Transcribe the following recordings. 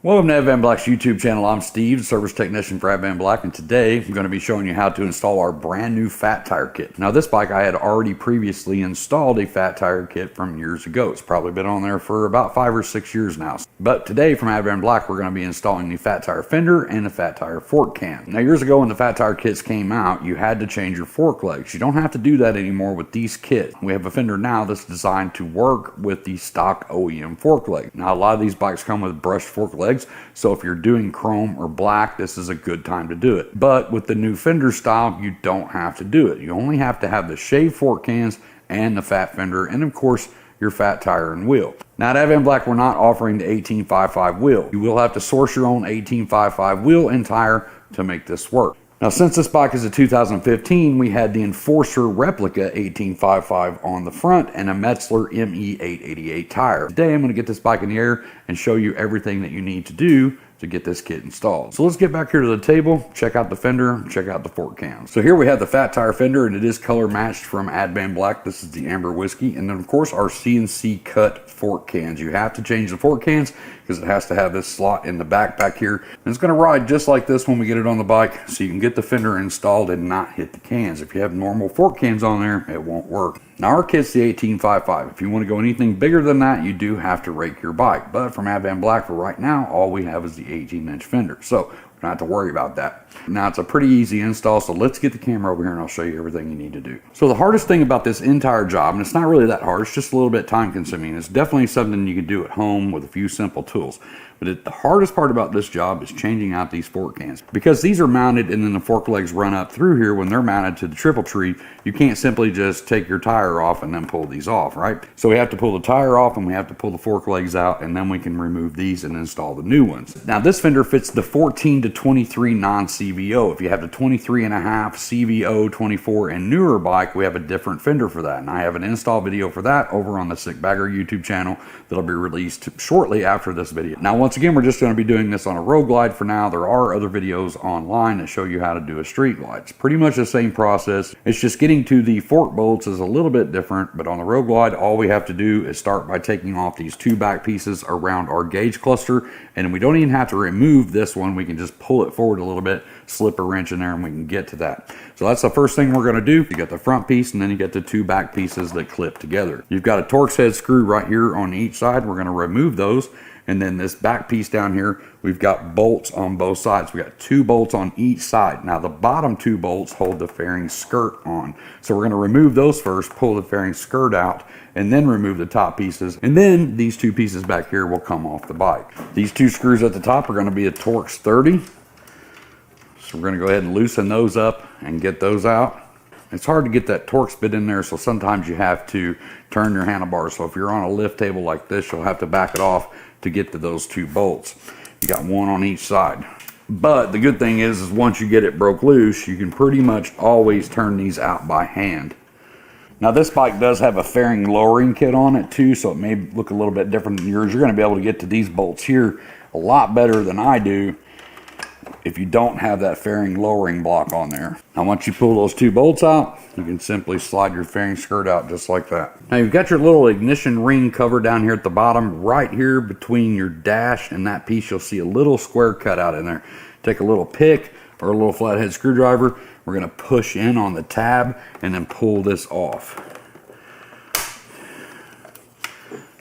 Welcome to Advanblack's YouTube channel. I'm Steve, service technician for Advanblack, and today I'm going to be showing you how to install our brand new fat tire kit. Now this bike I had already previously installed a fat tire kit from years ago. It's probably been on there for about 5 or 6 years now. But today from Advanblack we're going to be installing the fat tire fender and the fat tire fork cam. Now years ago when the fat tire kits came out, you had to change your fork legs. You don't have to do that anymore with these kits. We have a fender now that's designed to work with the stock OEM fork leg. Now a lot of these bikes come with brushed fork legs. So if you're doing chrome or black, this is a good time to do it. But with the new fender style, you don't have to do it. You only have to have the shaved fork cans and the fat fender, and of course, your fat tire and wheel. Now at Advanblack, we're not offering the 1855 wheel. You will have to source your own 1855 wheel and tire to make this work. Now since this bike is a 2015, we had the Enforcer replica 1855 on the front and a Metzler ME888 tire. Today I'm going to get this bike in the air and show you everything that you need to do to get this kit installed. So let's get back here to the table, check out the fender, check out the fork cams. So here we have the fat tire fender, and it is color matched from Advanblack. This is the Amber Whiskey, and then of course our CNC cut fork cans. You have to change the fork cans because it has to have this slot in the back here. And it's going to ride just like this when we get it on the bike, so you can get the fender installed and not hit the cans. If you have normal fork cans on there, it won't work. Now our kit's the 1855. If you want to go anything bigger than that, you do have to rake your bike. But from Advanblack for right now, all we have is the 18-inch fender. So we don't have to worry about that. Now it's a pretty easy install, so let's get the camera over here and I'll show you everything you need to do. So the hardest thing about this entire job, and it's not really that hard, it's just a little bit time consuming. It's definitely something you can do at home with a few simple tools. But the hardest part about this job is changing out these fork cans. Because these are mounted and then the fork legs run up through here when they're mounted to the triple tree, you can't simply just take your tire off and then pull these off, right? So we have to pull the tire off and we have to pull the fork legs out, and then we can remove these and install the new ones. Now this fender fits the 14 to 23 non-CVO. If you have the 23.5 CVO, 24 and newer bike, we have a different fender for that. And I have an install video for that over on the Sick Bagger YouTube channel that'll be released shortly after this video. Now once again, we're just going to be doing this on a road glide for now. There are other videos online that show you how to do a street glide. It's pretty much the same process. It's just getting to the fork bolts is a little bit different, but on the road glide, all we have to do is start by taking off these two back pieces around our gauge cluster, and we don't even have to remove this one. We can just pull it forward a little bit, slip a wrench in there, and we can get to that. So that's the first thing we're going to do. You got the front piece, and then you get the two back pieces that clip together. You've got a Torx head screw right here on each side. We're going to remove those. And then this back piece down here, we've got bolts on both sides. We got 2 bolts on each side. Now the bottom 2 bolts hold the fairing skirt on. So we're going to remove those first, pull the fairing skirt out, and then remove the top pieces. And then these 2 pieces back here will come off the bike. These 2 screws at the top are going to be a Torx 30. So we're going to go ahead and loosen those up and get those out. It's hard to get that Torx bit in there, so sometimes you have to turn your handlebars. So if you're on a lift table like this, you'll have to back it off to get to those 2 bolts. You got 1 on each side. But the good thing is once you get it broke loose, you can pretty much always turn these out by hand. Now this bike does have a fairing lowering kit on it too, so it may look a little bit different than yours. You're going to be able to get to these bolts here a lot better than I do if you don't have that fairing lowering block on there. Now once you pull those 2 bolts out, you can simply slide your fairing skirt out just like that. Now you've got your little ignition ring cover down here at the bottom. Right here between your dash and that piece, you'll see a little square cut out in there. Take a little pick or a little flathead screwdriver. We're going to push in on the tab and then pull this off.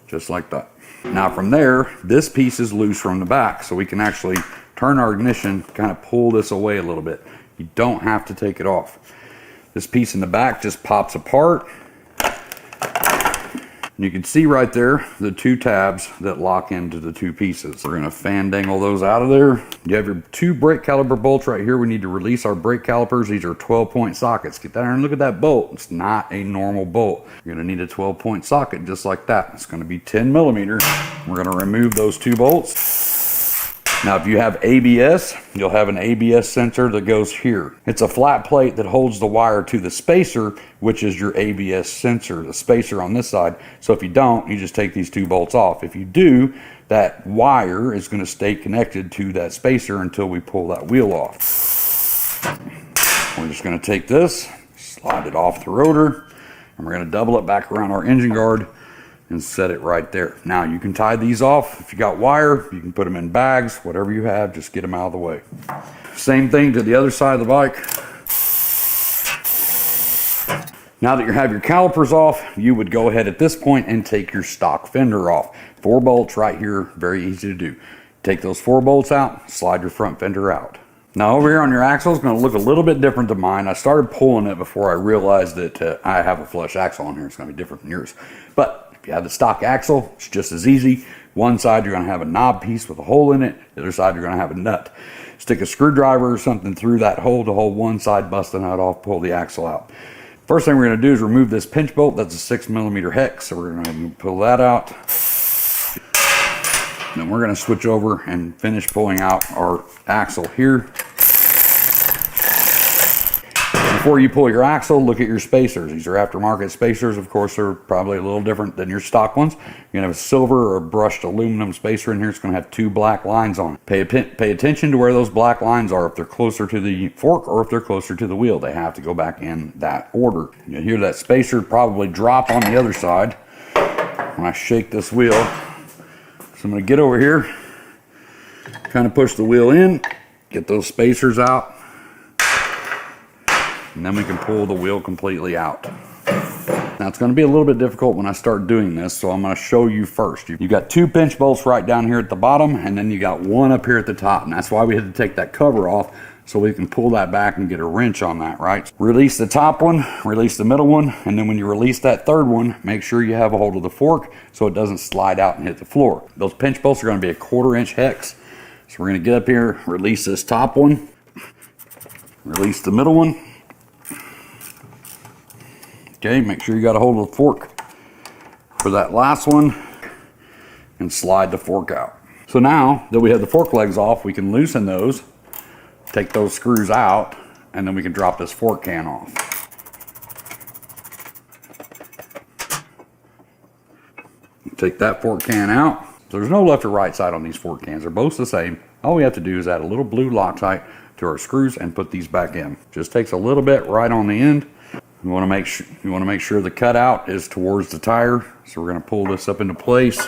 Just like that. Now from there, this piece is loose from the back, so we can actually turn our ignition, kind of pull this away a little bit. You don't have to take it off. This piece in the back just pops apart. And you can see right there the 2 tabs that lock into the 2 pieces. We're going to fandangle those out of there. You have your 2 brake caliper bolts right here. We need to release our brake calipers. These are 12-point sockets. Get down there and look at that bolt. It's not a normal bolt. You're going to need a 12-point socket just like that. It's going to be 10 millimeter. We're going to remove those 2 bolts. Now if you have ABS, you'll have an ABS sensor that goes here. It's a flat plate that holds the wire to the spacer, which is your ABS sensor, the spacer on this side. So if you don't, you just take these 2 bolts off. If you do, that wire is going to stay connected to that spacer until we pull that wheel off. We're just going to take this, slide it off the rotor, and we're going to double it back around our engine guard and set it right there. Now you can tie these off. If you got wire, you can put them in bags, whatever you have, just get them out of the way. Same thing to the other side of the bike. Now that you have your calipers off, you would go ahead at this point and take your stock fender off. 4 bolts right here, very easy to do. Take those 4 bolts out, slide your front fender out. Now over here on your axle, it's going to look a little bit different than mine. I started pulling it before I realized that I have a flush axle on here. It's going to be different than yours. But if you have the stock axle, it's just as easy. One side you're going to have a knob piece with a hole in it. The other side you're going to have a nut. Stick a screwdriver or something through that hole to hold one side, bust the nut off, pull the axle out. First thing we're going to do is remove this pinch bolt. That's a 6mm hex, so we're going to pull that out. Then we're going to switch over and finish pulling out our axle here. Before you pull your axle, look at your spacers. These are aftermarket spacers. Of course, they're probably a little different than your stock ones. You're going to have a silver or brushed aluminum spacer in here. It's going to have 2 black lines on it. Pay attention to where those black lines are, if they're closer to the fork or if they're closer to the wheel. They have to go back in that order. You'll hear that spacer probably drop on the other side when I shake this wheel. So I'm going to get over here, kind of push the wheel in, get those spacers out, and then we can pull the wheel completely out. Now it's going to be a little bit difficult when I start doing this, so I'm going to show you first. You got 2 pinch bolts right down here at the bottom, and then you got 1 up here at the top, and that's why we had to take that cover off, so we can pull that back and get a wrench on that, right? Release the top one, release the middle one, and then when you release that third one, make sure you have a hold of the fork so it doesn't slide out and hit the floor. Those pinch bolts are going to be a 1/4 inch hex. So we're going to get up here, release this top one, release the middle one. Okay, make sure you got a hold of the fork for that last one and slide the fork out. So now that we have the fork legs off, we can loosen those, take those screws out, and then we can drop this fork can off. Take that fork can out. So there's no left or right side on these fork cans. They're both the same. All we have to do is add a little blue Loctite to our screws and put these back in. Just takes a little bit right on the end. You want to make sure the cutout is towards the tire. So we're going to pull this up into place.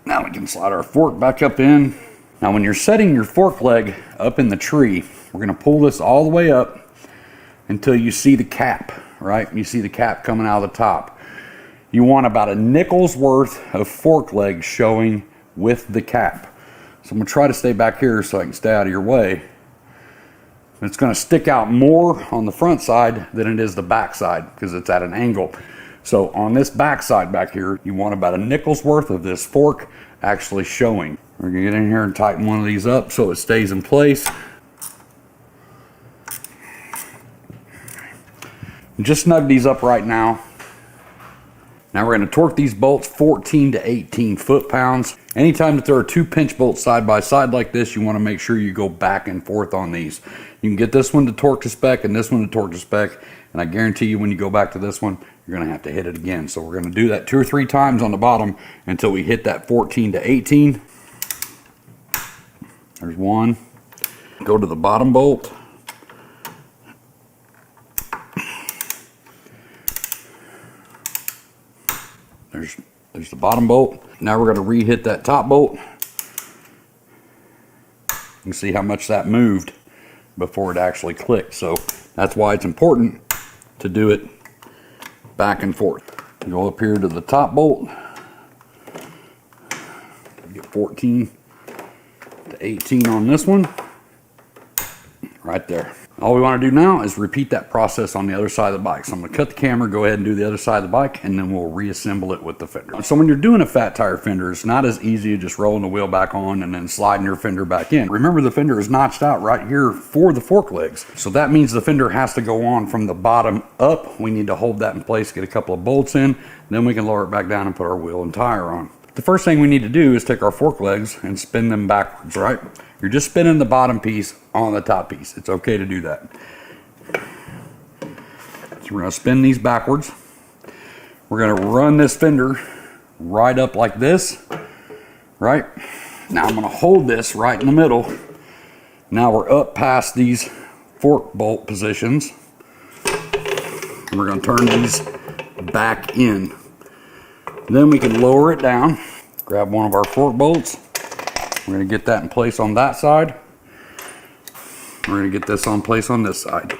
Now we can slide our fork back up in. Now when you're setting your fork leg up in the tree, we're going to pull this all the way up until you see the cap, right? You see the cap coming out of the top. You want about a nickel's worth of fork leg showing with the cap. So I'm going to try to stay back here so I can stay out of your way. It's going to stick out more on the front side than it is the back side because it's at an angle. So on this back side back here, you want about a nickel's worth of this fork actually showing. We're going to get in here and tighten one of these up so it stays in place. Just snug these up right now. Now we're going to torque these bolts 14 to 18 foot-pounds. Anytime that there are 2 pinch bolts side by side like this, you want to make sure you go back and forth on these. You can get this one to torque to spec and this one to torque to spec, and I guarantee you when you go back to this one, you're going to have to hit it again. So we're going to do that 2 or 3 times on the bottom until we hit that 14 to 18. There's one. Go to the bottom bolt. There's the bottom bolt. Now we're going to re-hit that top bolt. You can see how much that moved before it actually clicked. So that's why it's important to do it back and forth. Go up here to the top bolt. Get 14 to 18 on this one. Right there. All we want to do now is repeat that process on the other side of the bike. So I'm going to cut the camera, go ahead and do the other side of the bike, and then we'll reassemble it with the fender. So when you're doing a fat tire fender, it's not as easy as just rolling the wheel back on and then sliding your fender back in. Remember, the fender is notched out right here for the fork legs. So that means the fender has to go on from the bottom up. We need to hold that in place, get a couple of bolts in, then we can lower it back down and put our wheel and tire on. The first thing we need to do is take our fork legs and spin them backwards, right? You're just spinning the bottom piece on the top piece. It's okay to do that. So we're going to spin these backwards. We're going to run this fender right up like this, right? Now I'm going to hold this right in the middle. Now we're up past these fork bolt positions. And we're going to turn these back in. Then we can lower it down, grab one of our fork bolts. We're going to get that in place on that side. We're going to get this on place on this side.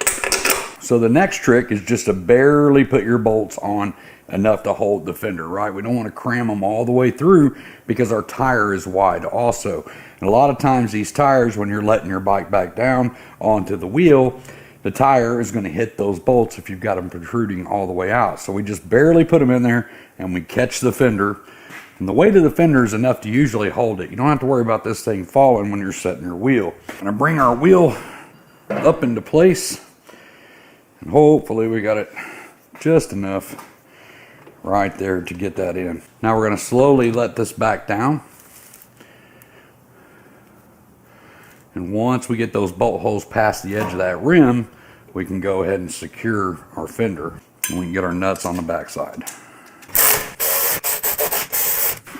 So the next trick is just to barely put your bolts on enough to hold the fender, right? We don't want to cram them all the way through because our tire is wide also. And a lot of times these tires, when you're letting your bike back down onto the wheel, the tire is going to hit those bolts if you've got them protruding all the way out. So we just barely put them in there and we catch the fender. And the weight of the fender is enough to usually hold it. You don't have to worry about this thing falling when you're setting your wheel. I'm going to bring our wheel up into place. And hopefully we got it just enough right there to get that in. Now we're going to slowly let this back down. And once we get those bolt holes past the edge of that rim, we can go ahead and secure our fender. And we can get our nuts on the back side.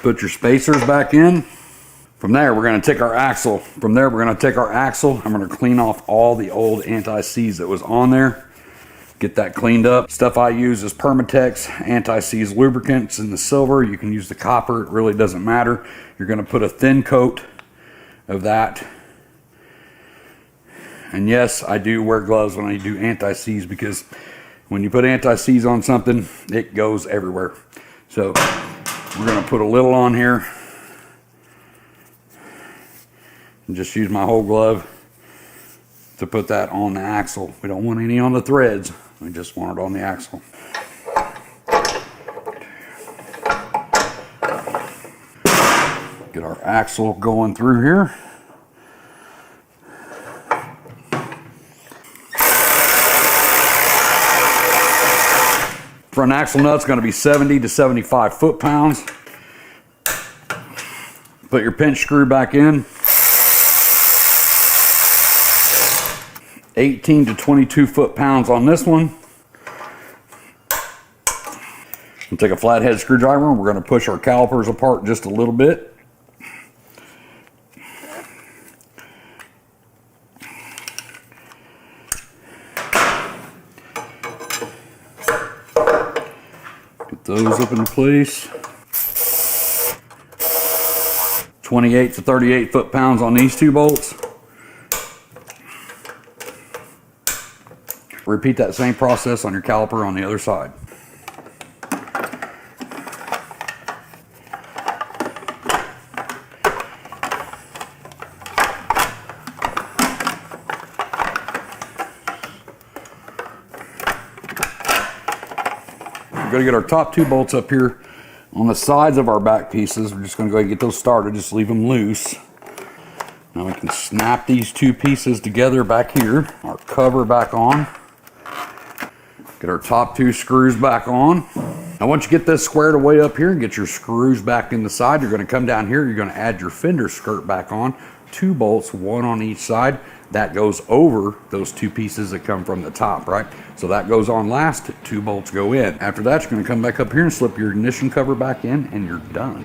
Put your spacers back in. From there, we're going to take our axle. From there, we're going to take our axle. I'm going to clean off all the old anti-seize that was on there. Get that cleaned up. Stuff I use is Permatex anti-seize lubricants in the silver. You can use the copper. It really doesn't matter. You're going to put a thin coat of that. And yes, I do wear gloves when I do anti-seize because when you put anti-seize on something, it goes everywhere. So we're going to put a little on here and just use my whole glove to put that on the axle. We don't want any on the threads. We just want it on the axle. Get our axle going through here. Front axle nut's going to be 70 to 75 foot-pounds. Put your pinch screw back in. 18 to 22 foot-pounds on this one. We'll take a flathead screwdriver and we're going to push our calipers apart just a little bit. Get those up in place. 28 to 38 foot-pounds on these two bolts. Repeat that same process on your caliper on the other side. We're going to get our top two bolts up here on the sides of our back pieces. We're just going to go ahead and get those started, just leave them loose. Now we can snap these two pieces together back here, our cover back on. Get our top two screws back on. Now once you get this squared away up here and get your screws back in the side, you're going to come down here, you're going to add your fender skirt back on. Two bolts, one on each side. That goes over those two pieces that come from the top, right? So that goes on last, two bolts go in. After that, you're going to come back up here and slip your ignition cover back in and you're done.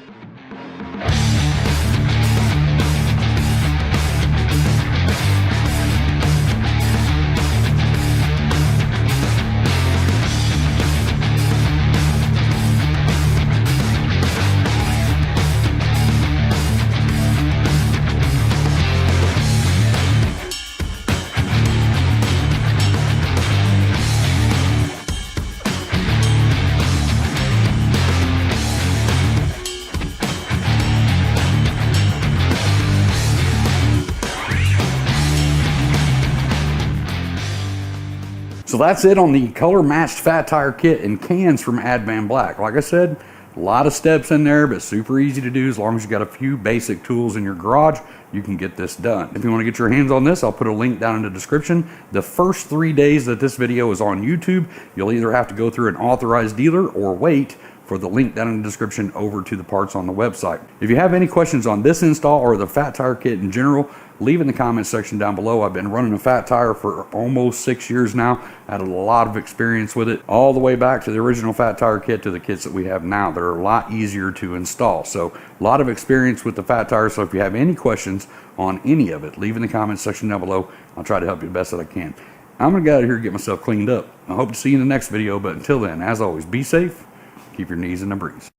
So that's it on the color matched fat tire kit and cans from Advanblack. Like I said, a lot of steps in there, but super easy to do. As long as you got a few basic tools in your garage, you can get this done. If you want to get your hands on this, I'll put a link down in the description. The first 3 days that this video is on YouTube, you'll either have to go through an authorized dealer or wait for the link down in the description over to the parts on the website. If you have any questions on this install or the fat tire kit in general, leave in the comment section down below. I've been running a fat tire for almost 6 years now. I had a lot of experience with it, all the way back to the original fat tire kit to the kits that we have now. They're a lot easier to install. So a lot of experience with the fat tire. So if you have any questions on any of it, leave in the comment section down below. I'll try to help you the best that I can. I'm going to get out of here and get myself cleaned up. I hope to see you in the next video, but until then, as always, be safe, keep your knees in the breeze.